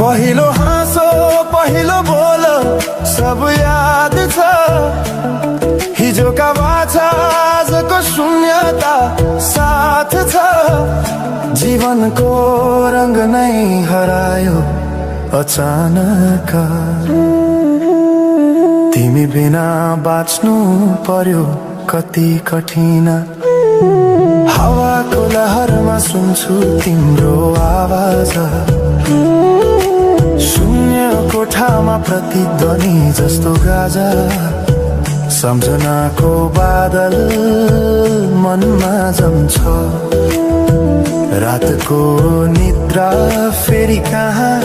पहिलो हाँसो पहिलो बोल सब याद छ हिजोका बाछा आजको शून्यता साथ छ जीवनको रंग नै हरायो अचानक तिमी बिना बाँच्नु पर्यो कति कठिन हावाको लहरमा सुन्छु तिम्रो आवाज शून्य कोठामा प्रतिध्वनि जस्तो गाजा सम्झनाको बादल मनमा जम्छ रातको निद्रा फेरि कहाँ